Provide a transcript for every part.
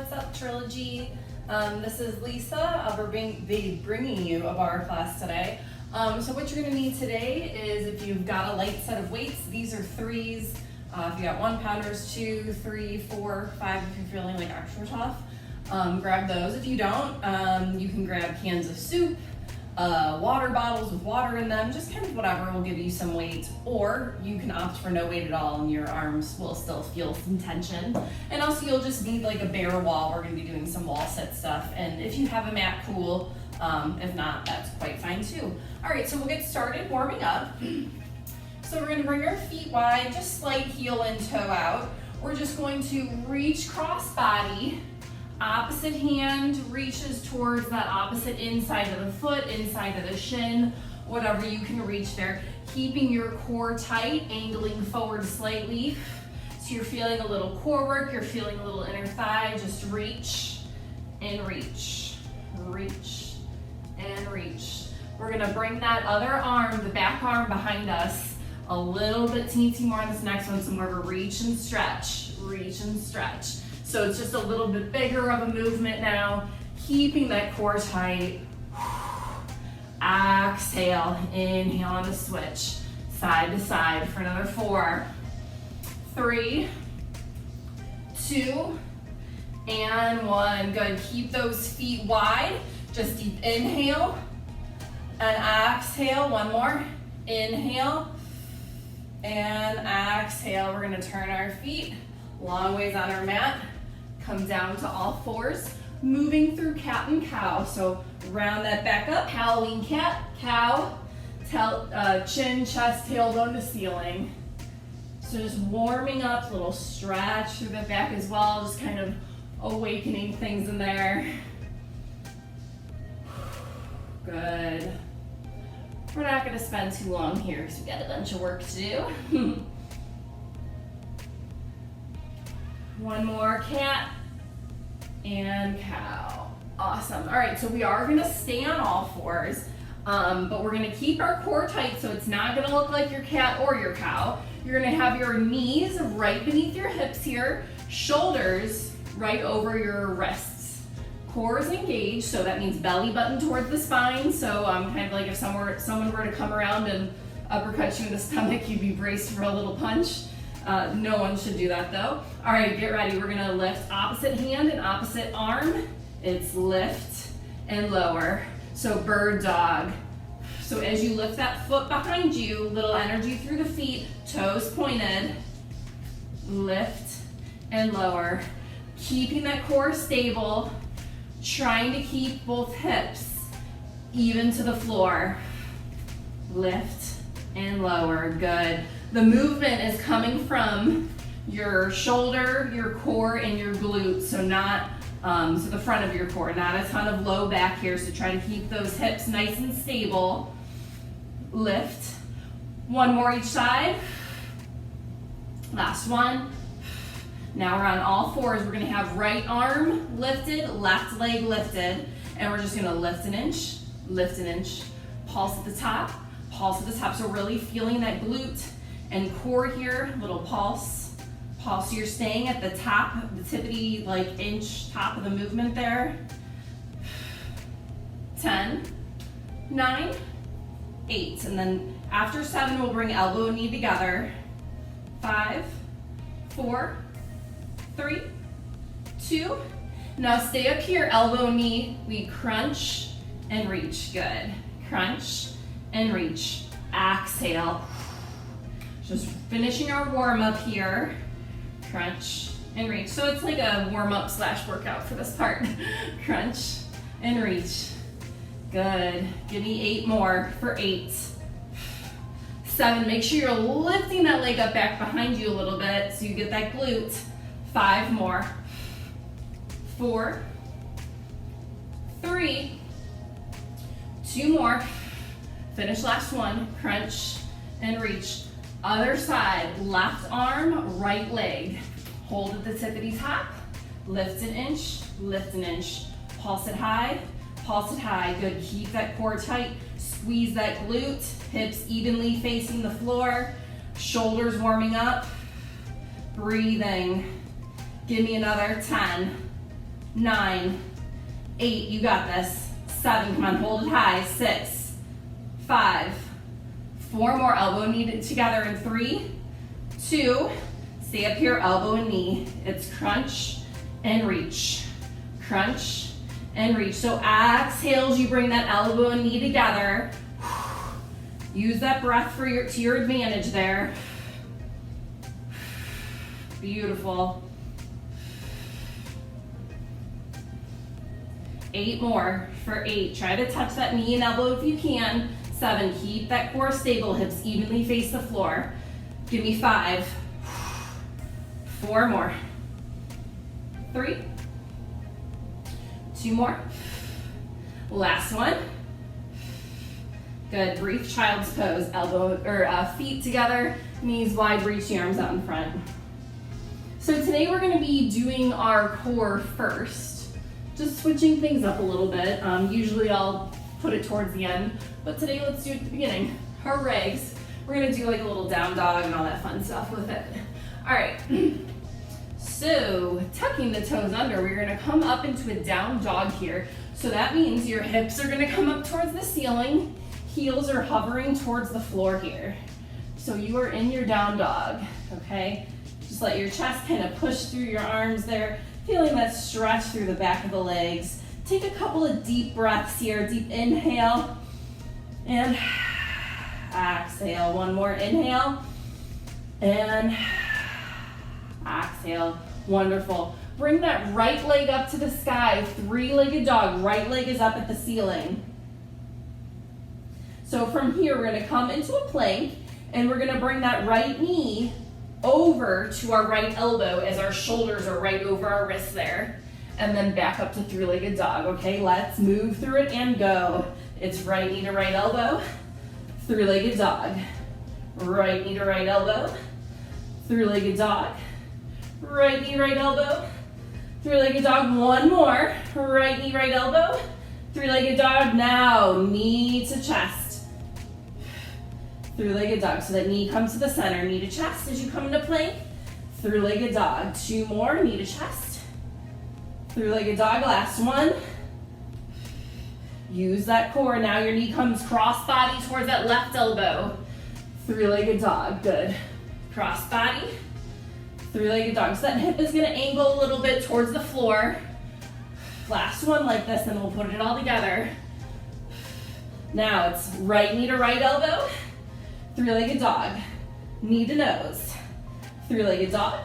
What's Up Trilogy. This is Lisa. I'll be bringing you a barre class today. So what you're going to need today is, if you've got a light set of weights, these are threes. If you got 1 pounders, 2, 3, 4, 5, if you're feeling like extra tough, grab those. If you don't, you can grab cans of soup, water bottles with water in them, just kind of whatever will give you some weight, or you can opt for no weight at all and your arms will still feel some tension. And also you'll just need like a bare wall. We're going to be doing some wall sit stuff, and if you have a mat, cool. If not, that's quite fine too. All right, so we'll get started warming up. So we're going to bring our feet wide, just slight heel and toe out. We're just going to reach cross body. Opposite hand reaches towards that opposite inside of the foot, inside of the shin, whatever you can reach there. Keeping your core tight, angling forward slightly. So you're feeling a little core work, you're feeling a little inner thigh. Just reach and reach, reach and reach. We're gonna bring that other arm, the back arm behind us, a little bit teensy more on this next one, so more of a reach and stretch, reach and stretch. So it's just a little bit bigger of a movement now, keeping that core tight. Exhale, inhale on the switch, side to side for another 4, 3, 2, and 1. Good, keep those feet wide. Just deep inhale and exhale. One more, inhale and exhale. We're gonna turn our feet long ways on our mat. Come down to all fours, moving through cat and cow. So round that back up, Halloween cat, cow, chin, chest, tailbone to ceiling. So just warming up, little stretch through the back as well, just kind of awakening things in there. Good. We're not gonna spend too long here because we got a bunch of work to do. One more, cat and cow. Awesome. All right, so we are gonna stay on all fours, but we're gonna keep our core tight, so it's not gonna look like your cat or your cow. You're gonna have your knees right beneath your hips here, shoulders right over your wrists. Core is engaged, so that means belly button towards the spine. So kind of like if someone were to come around and uppercut you in the stomach, you'd be braced for a little punch. No one should do that though. All right, get ready. We're gonna lift opposite hand and opposite arm. It's lift and lower. So bird dog. So as you lift that foot behind you, little energy through the feet, toes pointed, lift and lower. Keeping that core stable, trying to keep both hips even to the floor. Lift and lower, good. The movement is coming from your shoulder, your core, and your glutes, so not to the front of your core, not a ton of low back here, so try to keep those hips nice and stable. Lift. One more each side. Last one. Now we're on all fours. We're gonna have right arm lifted, left leg lifted, and we're just gonna lift an inch, pulse at the top, pulse at the top. So really feeling that glute and core here, little pulse. So you're staying at the top, the tippity like inch top of the movement there. 10, 9, 8, and then after 7, we'll bring elbow and knee together. 5, 4, 3, 2. Now stay up here, elbow, knee. We crunch and reach. Good. Crunch and reach. Exhale. Just finishing our warm up here. Crunch and reach. So it's like a warm up / workout for this part. Crunch and reach. Good. Give me 8 more for 8. 7. Make sure you're lifting that leg up back behind you a little bit so you get that glute. 5 more. 4, 3, 2 more. Finish last one. Crunch and reach. Other side, left arm, right leg. Hold at the tippity top. Lift an inch, Pulse it high, Good, keep that core tight. Squeeze that glute, hips evenly facing the floor. Shoulders warming up. Breathing. Give me another 10, 9, 8, you got this. 7, come on, hold it high. 6, 5, 4 more, elbow knee together in 3, 2, stay up here, elbow and knee. It's crunch and reach. Crunch and reach. So exhales, you bring that elbow and knee together. Use that breath to your advantage there. Beautiful. 8 more for 8. Try to touch that knee and elbow if you can. 7, keep that core stable, hips evenly face the floor. Give me 5. 4 more. 3. 2 more. Last one. Good, brief child's pose. Elbow or feet together, knees wide, reach the arms out in front. So today we're gonna be doing our core first. Just switching things up a little bit. Usually I'll put it towards the end, but today let's do it at the beginning. Our legs. We're gonna do like a little down dog and all that fun stuff with it. All right, so tucking the toes under, we're gonna come up into a down dog here. So that means your hips are gonna come up towards the ceiling, heels are hovering towards the floor here. So you are in your down dog, okay? Just let your chest kind of push through your arms there, feeling that stretch through the back of the legs. Take a couple of deep breaths here. Deep inhale and exhale. One more inhale and exhale. Wonderful. Bring that right leg up to the sky. 3-legged dog. Right leg is up at the ceiling. So from here, we're gonna come into a plank and we're gonna bring that right knee over to our right elbow as our shoulders are right over our wrists there. And then back up to 3-legged dog, okay? Let's move through it and go. It's right knee to right elbow, 3-legged dog. Right knee to right elbow, 3-legged dog. Right knee, right elbow, 3-legged dog. One more, right knee, right elbow, 3-legged dog. Now, knee to chest. 3-legged dog, so that knee comes to the center, knee to chest as you come into plank. 3-legged dog, 2 more, knee to chest. 3-legged dog, last one. Use that core, now your knee comes cross body towards that left elbow. 3-legged dog, good. Cross body, 3-legged dog. So that hip is gonna angle a little bit towards the floor. Last one like this, and we'll put it all together. Now it's right knee to right elbow, 3-legged dog, knee to nose, 3-legged dog,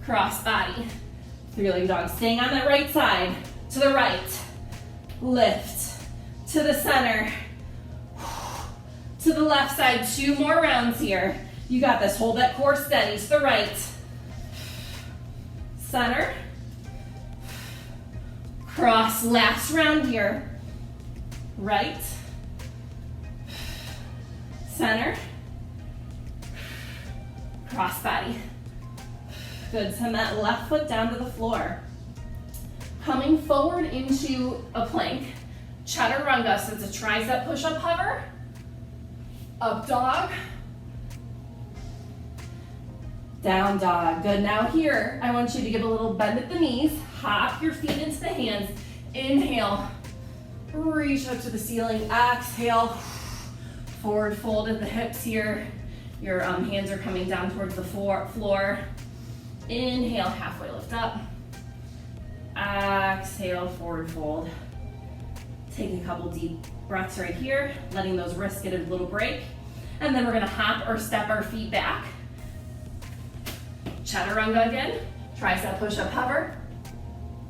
cross body, 3-legged dog. Staying on that right side, to the right, lift, to the center, to the left side. 2 more rounds here. You got this, hold that core steady, to the right, center, cross, last round here, right, center, cross body. Good, send that left foot down to the floor. Coming forward into a plank, chaturanga, so it's a tricep push-up hover, up dog, down dog. Good, now here, I want you to give a little bend at the knees, hop your feet into the hands, inhale, reach up to the ceiling, exhale, forward fold at the hips here. Your hands are coming down towards the floor. Inhale, halfway lift up. Exhale, forward fold. Take a couple deep breaths right here, letting those wrists get a little break. And then we're gonna hop or step our feet back. Chaturanga again, tricep push-up hover,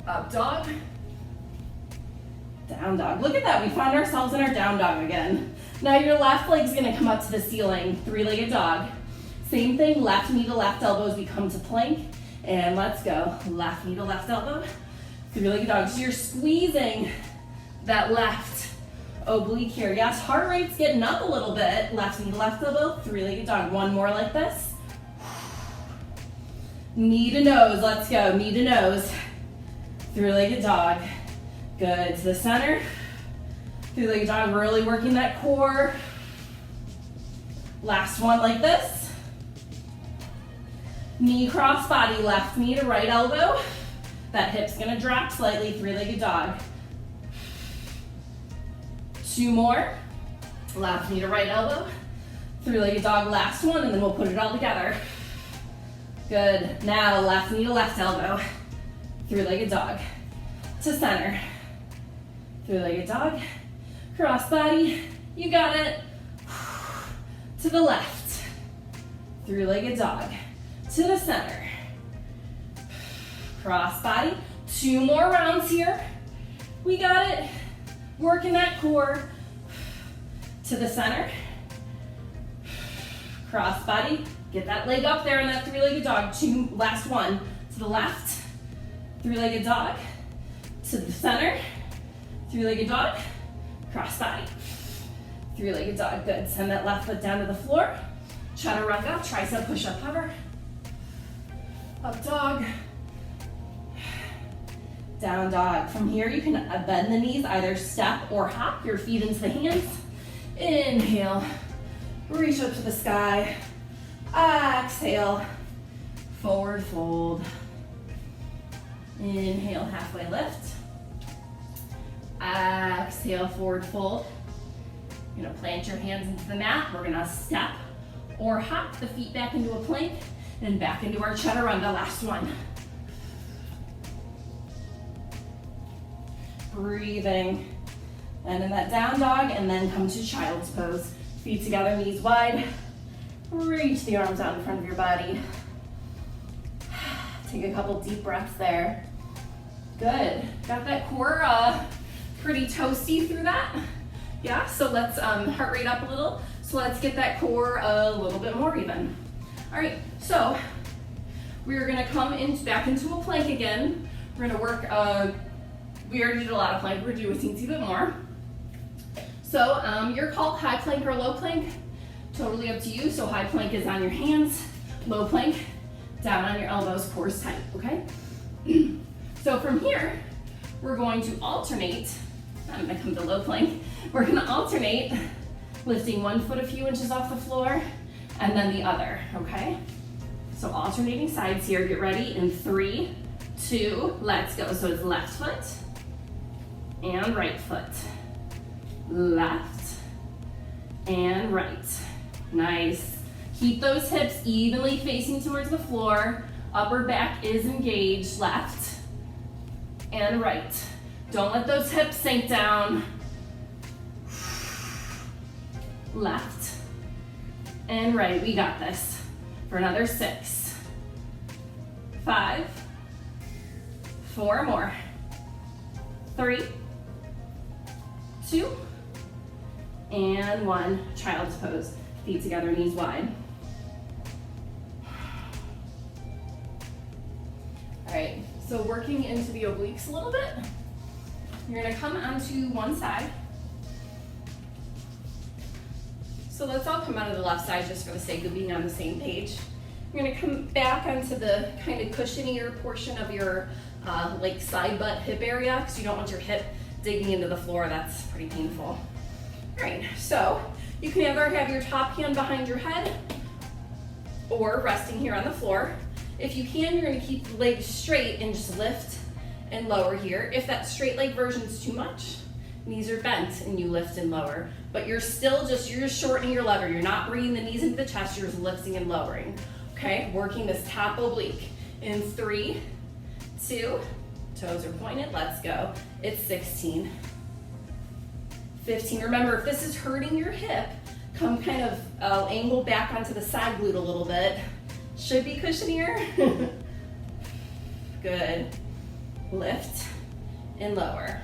up dog, down dog. Look at that, we found ourselves in our down dog again. Now your left leg's gonna come up to the ceiling, 3-legged dog. Same thing, left knee to left elbow as we come to plank. And let's go, left knee to left elbow, 3-legged dog. So you're squeezing that left oblique here. Yes, heart rate's getting up a little bit. Left knee to left elbow, 3-legged dog. One more like this. Knee to nose, let's go, knee to nose. 3-legged dog. Good, to the center. 3-legged dog, really working that core. Last one like this. Knee cross body, left knee to right elbow. That hip's gonna drop slightly, three-legged dog. 2 more. Left knee to right elbow. Three-legged dog, last one, and then we'll put it all together. Good. Now left knee to left elbow. Three-legged dog. To center. Three-legged dog. Cross body. You got it. To the left. Three-legged dog. To the center. Cross body. 2 more rounds here. We got it. Working that core. To the center. Cross body. Get that leg up there in that three-legged dog. 2, last one. To the left. Three-legged dog. To the center. Three-legged dog. Cross body. Three-legged dog. Good. Send that left foot down to the floor. Chaturanga. Tricep push-up hover. Up dog. Down dog. From here, you can bend the knees, either step or hop your feet into the hands. Inhale. Reach up to the sky. Exhale. Forward fold. Inhale, halfway lift. Exhale, forward fold. You're gonna plant your hands into the mat. We're gonna step or hop the feet back into a plank and back into our chaturanga, last one. Breathing. And in that down dog, and then come to child's pose. Feet together, knees wide. Reach the arms out in front of your body. Take a couple deep breaths there. Good. Got that core pretty toasty through that. Yeah, so let's heart rate up a little. So let's get that core a little bit more even. All right, so we're gonna come back into a plank again. We're gonna work, we already did a lot of plank, we're gonna do a teensy bit more. So your call, high plank or low plank, totally up to you. So high plank is on your hands, low plank, down on your elbows, core's tight, okay? So from here, we're going to alternate. I'm gonna come to low plank. We're gonna alternate, lifting one foot a few inches off the floor, and then the other, okay? So alternating sides here, get ready in 3, 2, let's go. So it's left foot and right foot. Left and right. Nice. Keep those hips evenly facing towards the floor. Upper back is engaged. Left and right. Don't let those hips sink down. Left and right. We got this. For another 6, 5, 4 more. 3, 2, and 1. Child's pose. Feet together, knees wide. All right, so working into the obliques a little bit. You're gonna come onto one side. So let's all come out of the left side just for the sake of being on the same page. You're gonna come back onto the kind of cushionier portion of your like side butt hip area, because you don't want your hip digging into the floor. That's pretty painful. All right, so you can either have your top hand behind your head or resting here on the floor. If you can, you're gonna keep the legs straight and just lift and lower here. If that straight leg version is too much, knees are bent and you lift and lower. But you're just shortening your lever. You're not bringing the knees into the chest, you're just lifting and lowering. Okay, working this top oblique. In 3, 2, toes are pointed, let's go. It's 16. 15, remember if this is hurting your hip, come kind of angle back onto the side glute a little bit. Should be cushionier. Good. Lift and lower.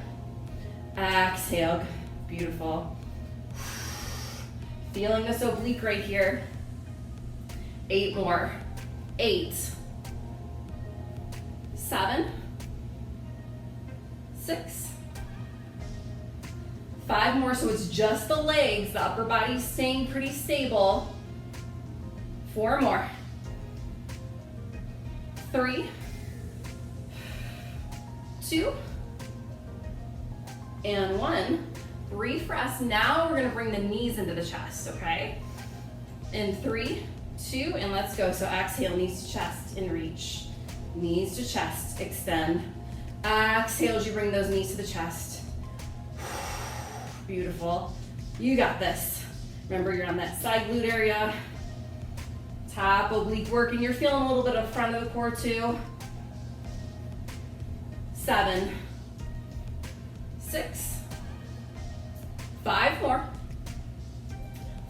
Exhale, beautiful. Feeling this oblique right here. 8 more. 8, 7, 6, 5 more, so it's just the legs, the upper body's staying pretty stable. 4 more. 3, 2, and 1. Brief rest. Now we're gonna bring the knees into the chest, okay? In 3, 2, and let's go. So exhale, knees to chest and reach. Knees to chest, extend. Exhale as you bring those knees to the chest. Beautiful. You got this. Remember, you're on that side glute area. Top oblique working. You're feeling a little bit of front of the core too. 7, 6, 5 more.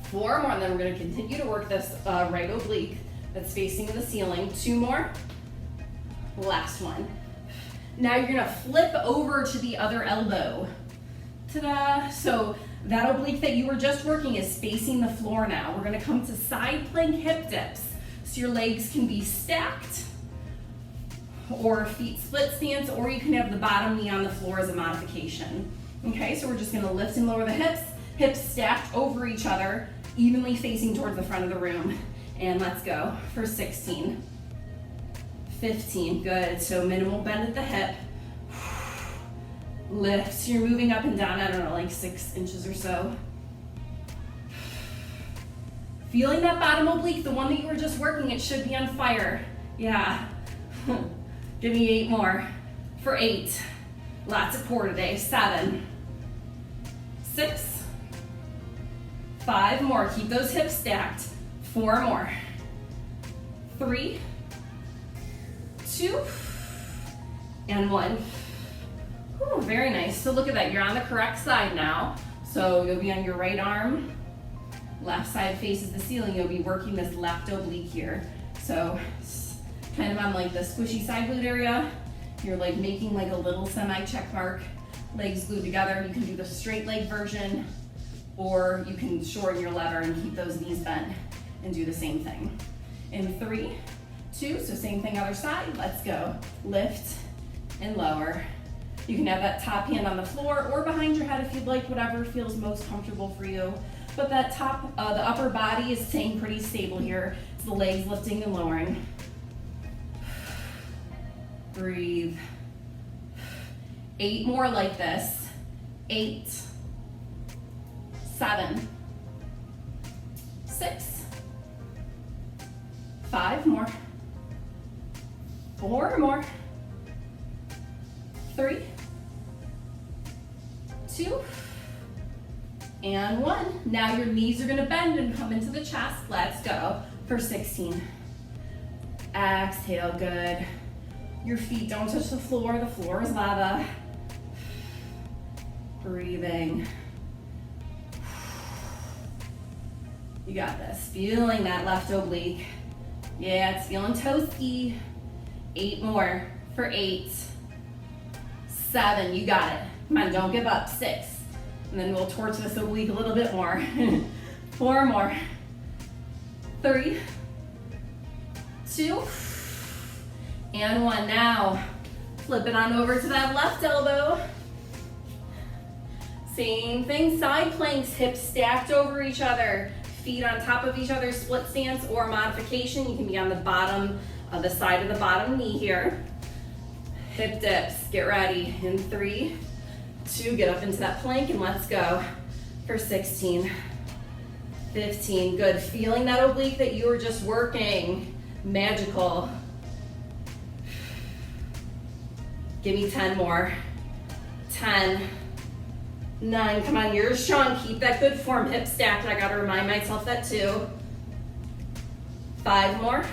4 more, and then we're going to continue to work this right oblique that's facing the ceiling. 2 more. Last one. Now you're going to flip over to the other elbow. Ta-da! So that oblique that you were just working is facing the floor now. We're going to come to side plank hip dips. So your legs can be stacked, or feet split stance, or you can have the bottom knee on the floor as a modification. Okay, so we're just going to lift and lower the hips stacked over each other, evenly facing towards the front of the room. And let's go for 16, 15, good. So minimal bend at the hip. Lift, so you're moving up and down, I don't know, like 6 inches or so. Feeling that bottom oblique, the one that you were just working, it should be on fire. Yeah. Give me 8 more for 8. Lots of core today. 7, 6, 5 more. Keep those hips stacked. 4 more. 3, 2, and 1. Ooh, very nice. So look at that. You're on the correct side now. So you'll be on your right arm. Left side faces the ceiling. You'll be working this left oblique here. So kind of on like the squishy side glute area. You're like making like a little semi-check mark. Legs glued together. You can do the straight leg version, or you can shorten your lever and keep those knees bent and do the same thing. In 3, 2, so same thing other side. Let's go. Lift and lower. You can have that top hand on the floor or behind your head if you'd like, whatever feels most comfortable for you. But that top, the upper body is staying pretty stable here. It's the legs lifting and lowering. Breathe. 8 more like this. 8, 7, 6, 5 more. 4 more. 3, 2, and 1. Now your knees are gonna bend and come into the chest. Let's go for 16. Exhale, good. Your feet don't touch the floor is lava. Breathing. You got this. Feeling that left oblique. Yeah, it's feeling toasty. 8 more for 8. 7, you got it. Come on, don't give up. 6. And then we'll torch this oblique a little bit more. 4 more. 3, 2, and 1. Now, flip it on over to that left elbow. Same thing, side planks, hips stacked over each other, feet on top of each other, split stance or modification. You can be on the bottom, the side of the bottom knee here. Hip dips, get ready. In 3, 2, get up into that plank and let's go for 16, 15, good. Feeling that oblique that you were just working, magical. Give me 10 more. 10, 9, come on, you're strong. Keep that good form, hip stacked. I gotta remind myself that too. 5 more.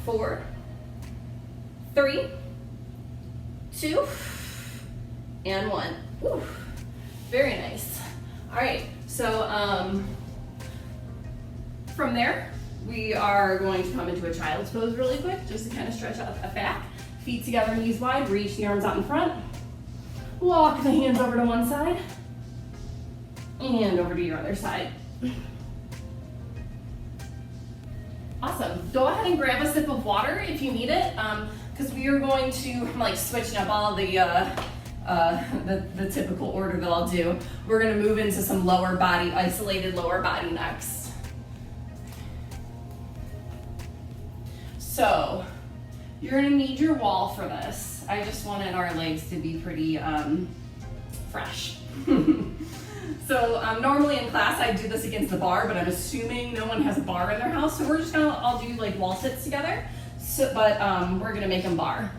4, 3, 2, and 1. Woo. Very nice. All right, so from there, we are going to come into a child's pose really quick, just to kind of stretch out the back. Feet together, knees wide, reach the arms out in front. Walk the hands over to one side, and over to your other side. Awesome. Go ahead and grab a sip of water if you need it, because we are going to, I'm like switching up all the typical order that I'll do. We're gonna move into some lower body, isolated lower body next. So, you're gonna need your wall for this. I just wanted our legs to be pretty fresh. So normally in class I do this against the bar, but I'm assuming no one has a bar in their house, so we're just gonna all do like wall sits together. So, but we're gonna make them bar.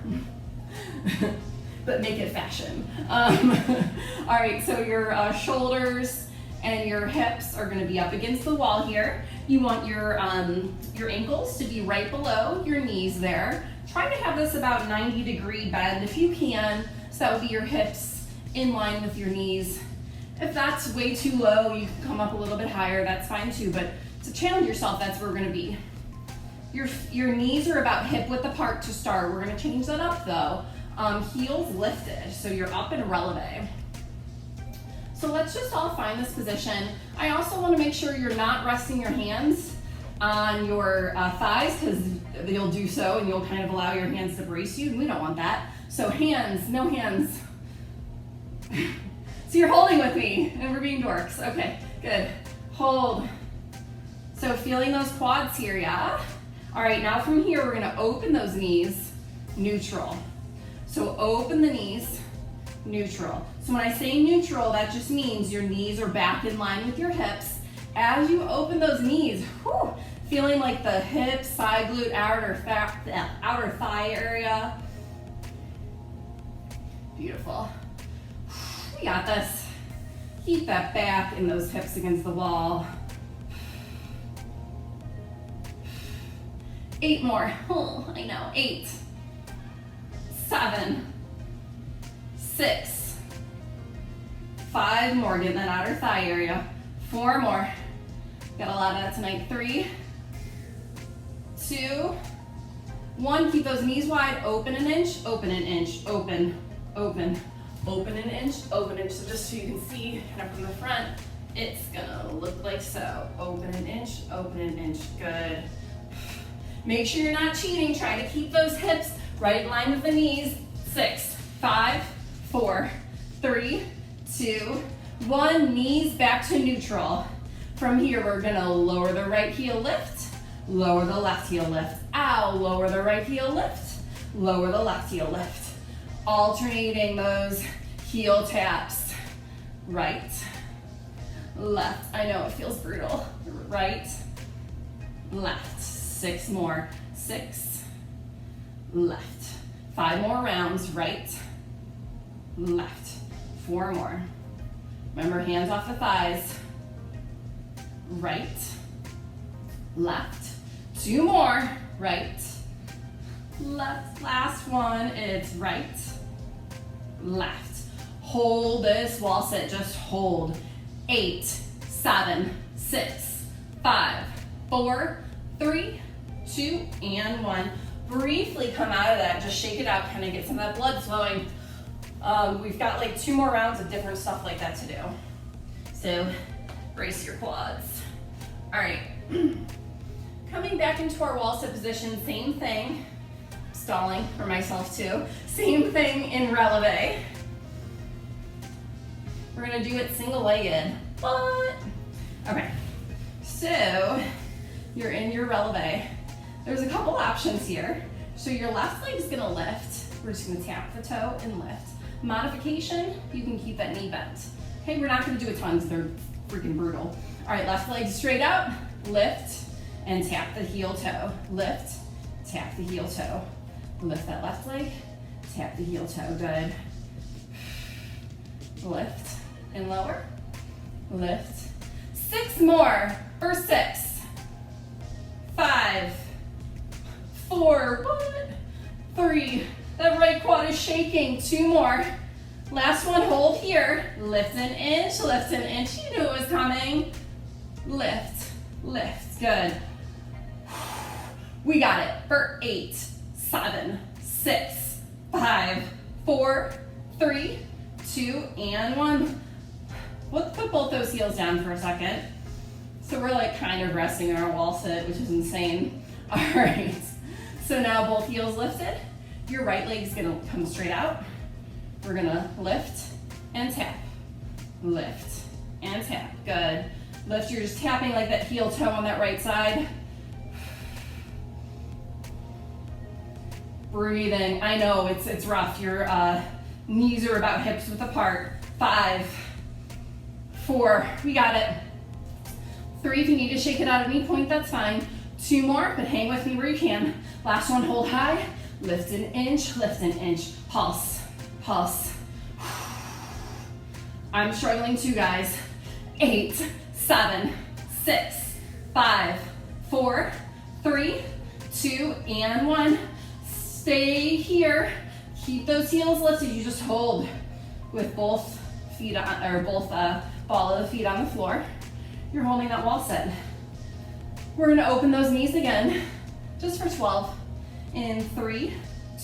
But make it fashion. All right, so your shoulders and your hips are gonna be up against the wall here. You want your ankles to be right below your knees there. Try to have this about 90-degree bend if you can, so that would be your hips in line with your knees. If that's way too low, you can come up a little bit higher, that's fine too, but to challenge yourself, that's where we're gonna be. Your knees are about hip width apart to start. We're gonna change that up though. Heels lifted, so you're up in releve. So let's just all find this position. I also wanna make sure you're not resting your hands on your thighs, because you'll do so and you'll kind of allow your hands to brace you, and we don't want that. So hands, no hands. So you're holding with me, and we're being dorks. Okay, good. Hold. So feeling those quads here, yeah? All right, now from here, we're gonna open those knees, neutral. So open the knees, neutral. So when I say neutral, that just means your knees are back in line with your hips. As you open those knees, whew, feeling like the hip, side glute, outer thigh area. Beautiful. We got this. Keep that back and those hips against the wall. 8 more. Oh, I know. 8, 7, 6, 5 more. Getting that outer thigh area. 4 more. Got a lot of that tonight. 3, 2, 1. Keep those knees wide. Open an inch. Open an inch. Open. Open. Open an inch. Open an inch. So just so you can see kind of from the front, it's gonna look like so. Open an inch. Open an inch. Good. Make sure you're not cheating. Try to keep those hips right in line with the knees. 6, 5, 4, 3, 2, 1. Knees back to neutral. From here, we're gonna lower the right heel, lift, lower the left heel, lift. Ow, lower the right heel, lift, lower the left heel, lift. Alternating those heel taps. Right, left. I know it feels brutal. Right, left. 6 more. 6, left. 5 more rounds. Right, left. 4 more. Remember, hands off the thighs. Right, left. 2 more. Right, left. Last one. It's right, left. Hold this wall sit. Just hold. 8, 7, 6, 5, 4, 3, 2, and 1. Briefly come out of that. Just shake it out. Kind of get some of that blood flowing. We've got like 2 more rounds of different stuff like that to do. So brace your quads. All right. Coming back into our wall sit position, same thing. Stalling for myself too. Same thing in releve. We're gonna do it single-legged, but, okay. So you're in your releve. There's a couple options here. So your left leg is gonna lift. We're just gonna tap the toe and lift. Modification, you can keep that knee bent. Okay, we're not gonna do a ton because they're freaking brutal. All right, left leg straight out, lift, and tap the heel toe. Lift, tap the heel toe. Lift that left leg, tap the heel toe, good. Lift and lower, lift. 6 more for 6, 5, 4, 3. That right quad is shaking. 2 more. Last one, hold here. Lift an inch, lift an inch. You knew it was coming. Lift, lift, good. We got it for 8, 7, 6, 5, 4, 3, 2, and 1. Let's put both those heels down for a second. So we're like kind of resting in our wall sit, which is insane. All right, so now both heels lifted. Your right leg's gonna come straight out. We're gonna lift and tap, lift and tap, good. Lift, you're just tapping like that heel toe on that right side. Breathing, I know it's rough. Your knees are about hips width apart. 5, 4, we got it. 3, if you need to shake it out at any point, that's fine. 2 more, but hang with me where you can. Last one, hold high. Lift an inch, pulse, pulse. I'm struggling too, guys. 8, 7, 6, 5, 4, 3, 2, and 1. Stay here. Keep those heels lifted. You just hold with both feet on, or both ball of the feet on the floor. You're holding that wall sit. We're gonna open those knees again, just for 12. In 3,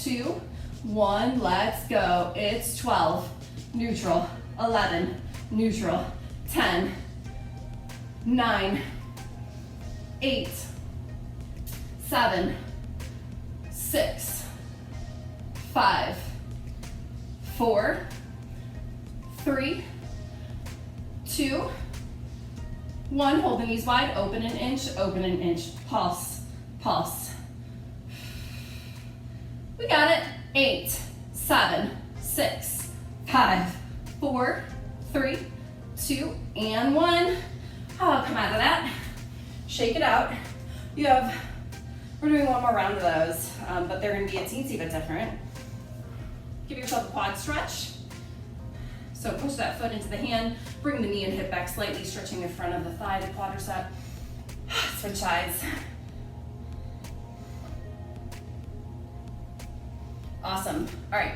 2, 1, let's go. It's 12, neutral, 11, neutral, 10, 9, 8, 7, 6, 5, 4, 3, 2, 1. Hold the knees wide, open an inch, pulse, pulse. We got it. 8, 7, 6, 5, 4, 3, 2, and 1. Oh, come out of that. Shake it out. We're doing one more round of those, but they're gonna be a teensy bit different. Give yourself a quad stretch. So push that foot into the hand, bring the knee and hip back slightly, stretching the front of the thigh to quadricep. Switch sides. Awesome. All right,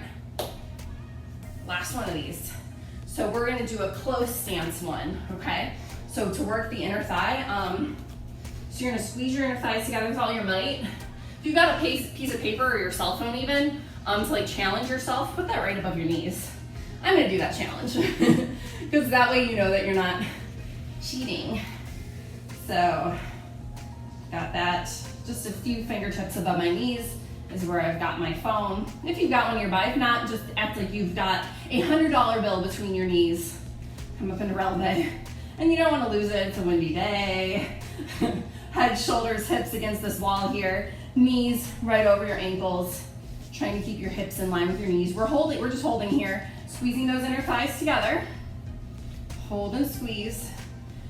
last one of these. So we're gonna do a close stance one, okay? So to work the inner thigh, so you're gonna squeeze your inner thighs together with all your might. If you've got a piece of paper or your cell phone even, to like challenge yourself, put that right above your knees. I'm gonna do that challenge, because that way you know that you're not cheating. So, got that. Just a few fingertips above my knees is where I've got my phone. If you've got one nearby, if not, just act like you've got a $100 bill between your knees. Come up into releve. And you don't wanna lose it, it's a windy day. Head, shoulders, hips against this wall here. Knees right over your ankles. Trying to keep your hips in line with your knees. We're just holding here. Squeezing those inner thighs together. Hold and squeeze.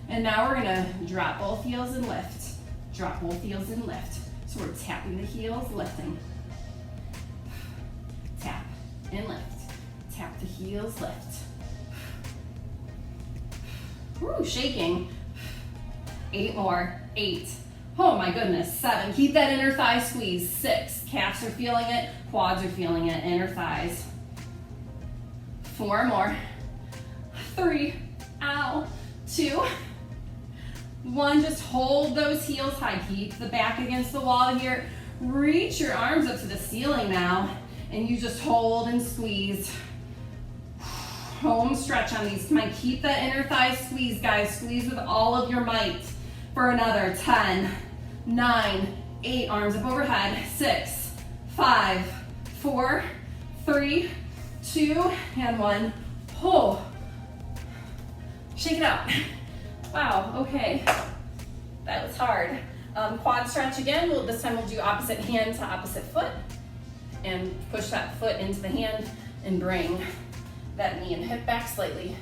And now we're gonna drop both heels and lift. Drop both heels and lift. So we're tapping the heels, lifting. Tap and lift. Tap the heels, lift. Woo, shaking. 8 more, 8. Oh my goodness, 7. Keep that inner thigh squeeze. 6, calves are feeling it, quads are feeling it, inner thighs. 4 more. 3, ow, 2, 1. Just hold those heels high. Keep the back against the wall here. Reach your arms up to the ceiling now, and you just hold and squeeze. Home stretch on these. Come on, keep that inner thigh squeeze, guys. Squeeze with all of your might for another 10, 9, 8, arms up overhead, 6, 5, 4, 3, 2, and 1. Pull. Shake it out. Wow, okay. That was hard. Quad stretch again. This time we'll do opposite hand to opposite foot. And push that foot into the hand and bring that knee and hip back slightly.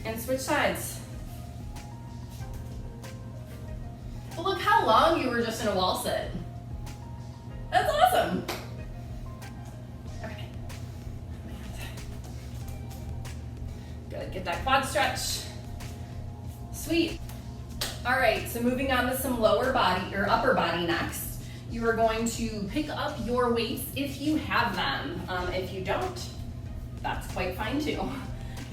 And switch sides. Well, look how long you were just in a wall sit. That's awesome. Okay. Good, get that quad stretch. Sweet. All right, so moving on to some lower body or upper body next. You are going to pick up your weights if you have them. If you don't, that's quite fine too.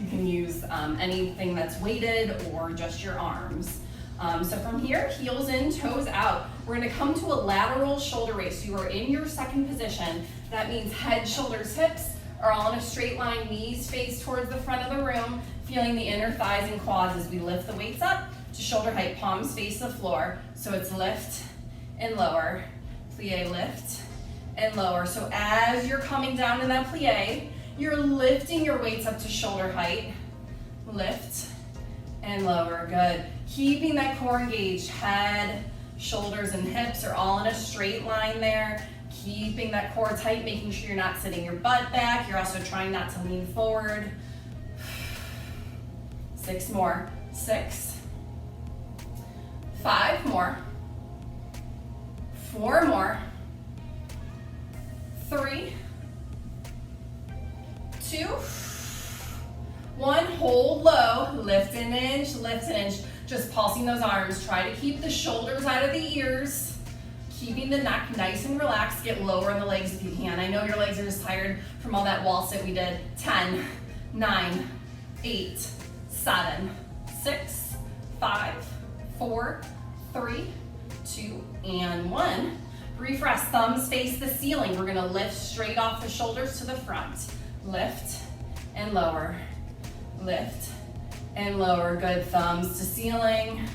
You can use anything that's weighted or just your arms. So from here, heels in, toes out. We're gonna come to a lateral shoulder raise. So you are in your second position. That means head, shoulders, hips are all in a straight line, knees face towards the front of the room, feeling the inner thighs and quads as we lift the weights up to shoulder height, palms face the floor. So it's lift and lower, plie, lift and lower. So as you're coming down in that plie, you're lifting your weights up to shoulder height, lift and lower, good. Keeping that core engaged, head, shoulders, and hips are all in a straight line there. Keeping that core tight, making sure you're not sitting your butt back. You're also trying not to lean forward. 6 more, 6, 5 more, 4 more. 3, 2, 1. Hold low, lift an inch, lift an inch. Just pulsing those arms. Try to keep the shoulders out of the ears, keeping the neck nice and relaxed. Get lower in the legs if you can. I know your legs are just tired from all that wall sit we did. 10, 9, 8, 7, 6, 5, 4, 3, 2, and 1. Refresh, thumbs face the ceiling. We're gonna lift straight off the shoulders to the front. Lift and lower, lift and lower. Good, thumbs to ceiling.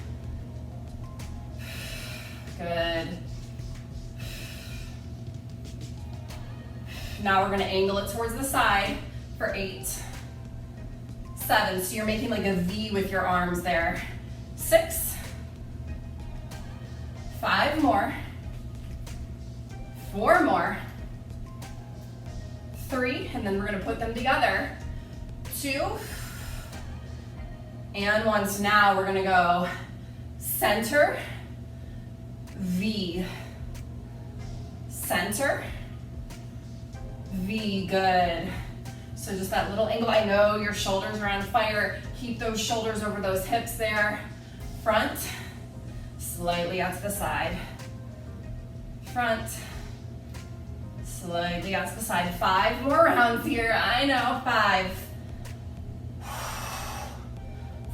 Good. Now we're gonna angle it towards the side for 8, 7. So you're making like a V with your arms there. 6, 5 more. 4 more. 3, and then we're gonna put them together. 2, and 1. So now we're gonna go center, V, center, V. Good. So just that little angle. I know your shoulders are on fire. Keep those shoulders over those hips there. Front, slightly out to the side. Front, slightly out to the side. 5 more rounds here. I know, 5.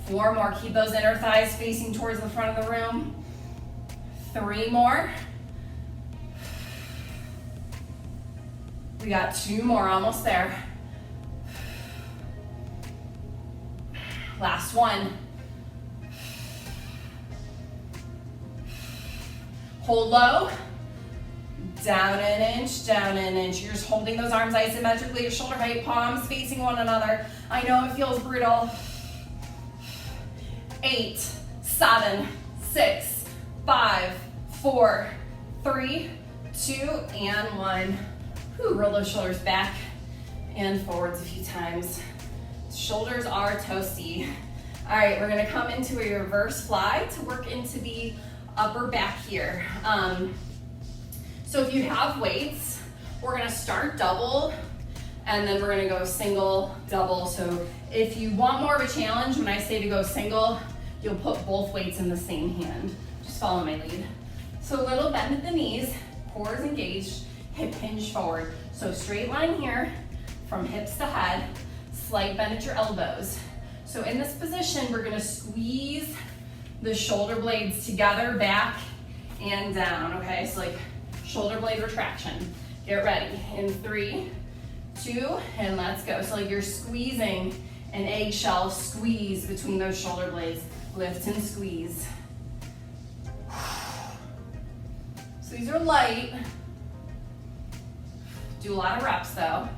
4 more. Keep those inner thighs facing towards the front of the room. 3 more. We got 2 more, almost there. Last one. Hold low. Down an inch, down an inch. You're just holding those arms isometrically, your shoulder height, palms facing one another. I know it feels brutal. 8, 7, 6, 5, 4, 3, 2, and 1. Whew, roll those shoulders back and forwards a few times. Shoulders are toasty. All right, we're gonna come into a reverse fly to work into the upper back here. So if you have weights, we're gonna start double, and then we're gonna go single, double. So if you want more of a challenge, when I say to go single, you'll put both weights in the same hand. Just follow my lead. So a little bend at the knees, core is engaged, hip hinge forward. So straight line here, from hips to head, slight bend at your elbows. So in this position, we're gonna squeeze the shoulder blades together, back and down, okay? So like shoulder blade retraction. Get ready, in 3, 2, and let's go. So like you're squeezing an eggshell squeeze between those shoulder blades. Lift and squeeze. So these are light. Do a lot of reps though.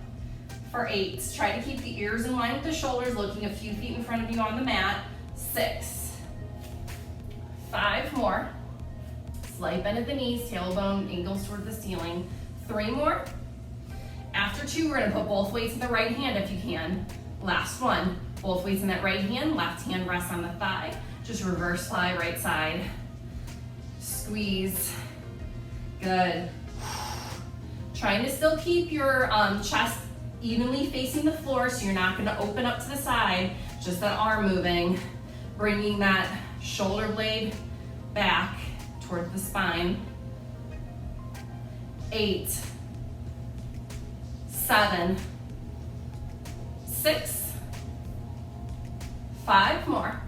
For 8, try to keep the ears in line with the shoulders, looking a few feet in front of you on the mat. 6, 5 more. Slight bend at the knees, tailbone angles toward the ceiling. 3 more. After 2, we're gonna put both weights in the right hand if you can. Last one, both weights in that right hand, left hand rests on the thigh. Just reverse fly right side. Squeeze. Good. Trying to still keep your chest evenly facing the floor so you're not gonna open up to the side, just that arm moving, bringing that shoulder blade back towards the spine. 8, 7, 6, 5 more,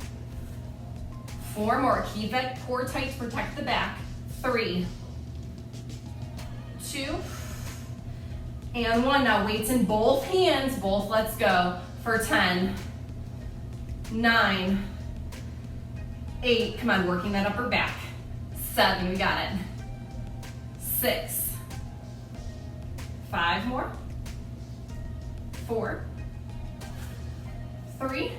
4 more. Keep that core tight to protect the back. 3, 2, and 1. Now weights in both hands, both, let's go, for 10, 9, 8, come on, working that upper back. 7, we got it. 6, 5 more, 4, 3,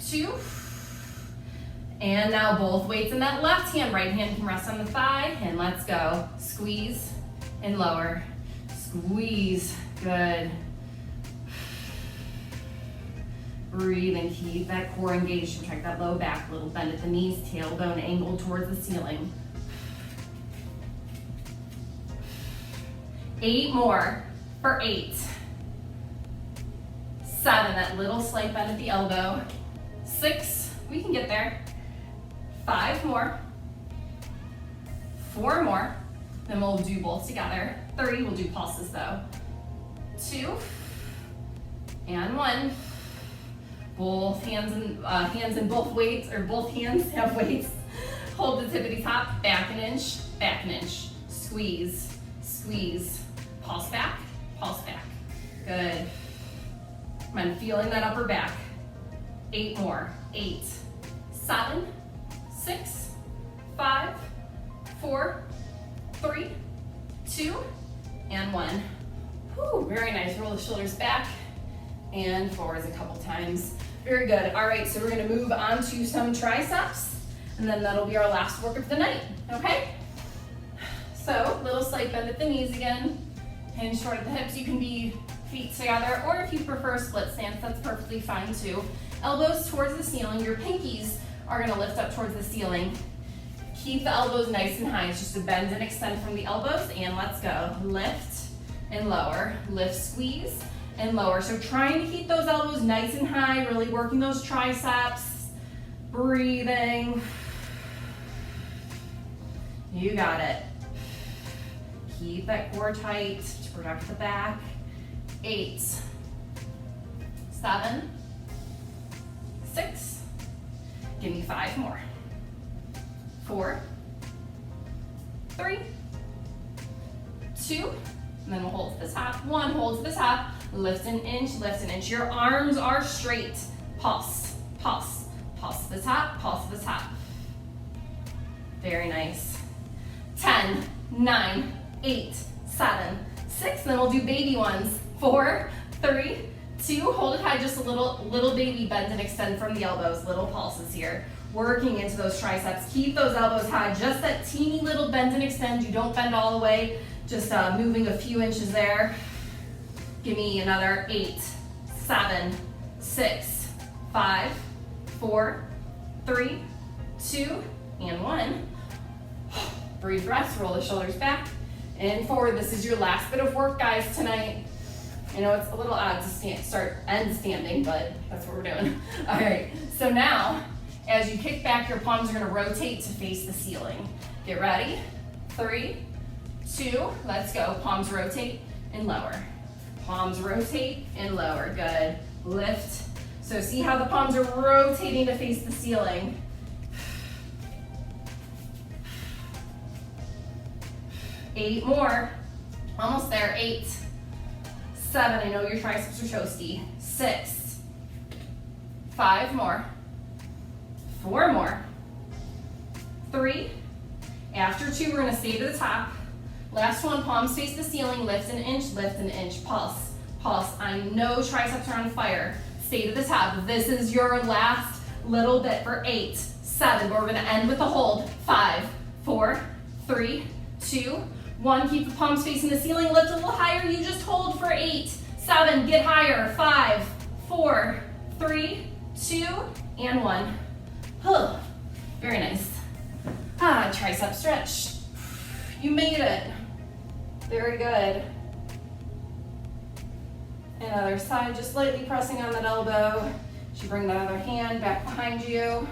2, and now both weights in that left hand. Right hand can rest on the thigh, and let's go. Squeeze and lower. Squeeze, good. Breathe and keep that core engaged. Check that low back, little bend at the knees, tailbone angled towards the ceiling. 8 more for 8. 7, that little slight bend at the elbow. 6, we can get there. 5 more. 4 more. Then we'll do both together. 3, we'll do pulses though. 2, and 1. Both hands and both weights, or both hands have weights. Hold the tippity top, back an inch, squeeze, squeeze, pulse back, pulse back. Good. I'm feeling that upper back. 8 more. 8, 7, 6, 5, 4, 3, 2, and 1. Whew, very nice. Roll the shoulders back and forwards a couple times. Very good. All right, so we're gonna move on to some triceps, and then that'll be our last work of the night, okay? So, little slight bend at the knees again, hinge toward the hips. You can be feet together, or if you prefer split stance, that's perfectly fine too. Elbows towards the ceiling. Your pinkies are gonna lift up towards the ceiling. Keep the elbows nice and high. It's just a bend and extend from the elbows, and let's go. Lift and lower, lift, squeeze, and lower. So trying to keep those elbows nice and high, really working those triceps, breathing. You got it. Keep that core tight to protect the back. 8, 7, 6, give me 5 more. 4, 3, 2, and then we'll hold to the top. 1, hold to the top. Lift an inch, lift an inch. Your arms are straight. Pulse, pulse, pulse to the top, pulse to the top. Very nice. 10, 9, 8, 7, 6, then we'll do baby ones. 4, 3, 2, hold it high, just a little baby bend and extend from the elbows, little pulses here. Working into those triceps. Keep those elbows high, just that teeny little bend and extend. You don't bend all the way, just moving a few inches there. Give me another 8, 7, 6, 5, 4, 3, 2, and 1. Breathe, rest, roll the shoulders back and forward. This is your last bit of work, guys, tonight. I know it's a little odd to start and standing, but that's what we're doing. All right, so now, as you kick back, your palms are gonna rotate to face the ceiling. Get ready. 3, 2, let's go. Palms rotate and lower. Palms rotate and lower, good. Lift. So see how the palms are rotating to face the ceiling. 8 more, almost there. 8, 7, I know your triceps are toasty. 6, 5 more, 4 more, 3, after 2, we're gonna stay to the top. Last one, palms face the ceiling, lift an inch, pulse, pulse. I know triceps are on fire. Stay to the top. This is your last little bit for 8, 7, but we're gonna end with a hold. 5, 4, 3, 2, 1, keep the palms facing the ceiling, lift a little higher, you just hold for 8, 7, get higher, 5, 4, 3, 2, and 1. Huh. Very nice. Tricep stretch. You made it. Very good. And other side, just lightly pressing on that elbow. You bring that other hand back behind you.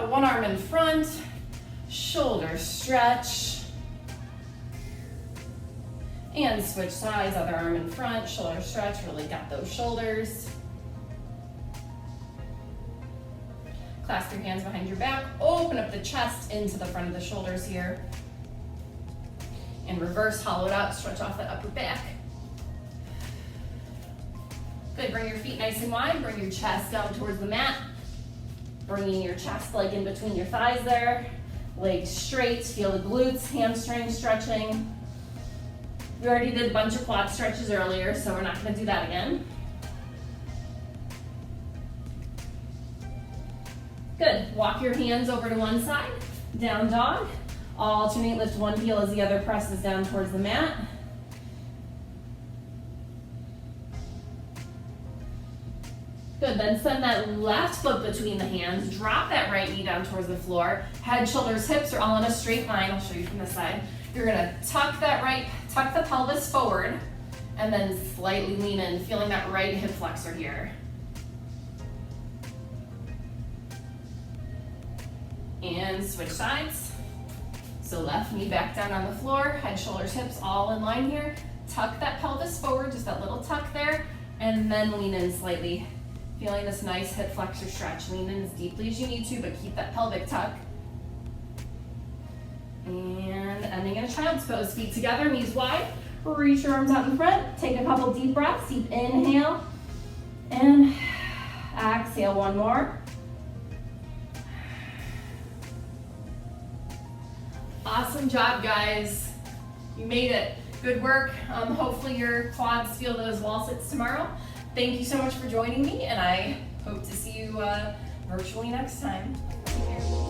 One arm in front. Shoulder stretch. And switch sides, other arm in front, shoulder stretch, really got those shoulders. Clasp your hands behind your back, open up the chest into the front of the shoulders here. And reverse, hollow it out, stretch off that upper back. Good, bring your feet nice and wide, bring your chest down towards the mat. Bringing your chest leg in between your thighs there. Legs straight, feel the glutes, hamstrings stretching. We already did a bunch of quad stretches earlier, so we're not gonna do that again. Good, walk your hands over to one side, down dog. Alternate, lift one heel as the other presses down towards the mat. Good, then send that left foot between the hands. Drop that right knee down towards the floor. Head, shoulders, hips are all in a straight line. I'll show you from this side. You're gonna tuck the pelvis forward, and then slightly lean in, feeling that right hip flexor here. And switch sides. So left knee back down on the floor, head, shoulders, hips all in line here. Tuck that pelvis forward, just that little tuck there, and then lean in slightly. Feeling this nice hip flexor stretch. Lean in as deeply as you need to, but keep that pelvic tuck. And ending in a child's pose. Feet together, knees wide. Reach your arms out in front. Take a couple deep breaths. Deep inhale. And exhale one more. Awesome job, guys. You made it. Good work. Hopefully your quads feel those wall sits tomorrow. Thank you so much for joining me, and I hope to see you virtually next time. Take care.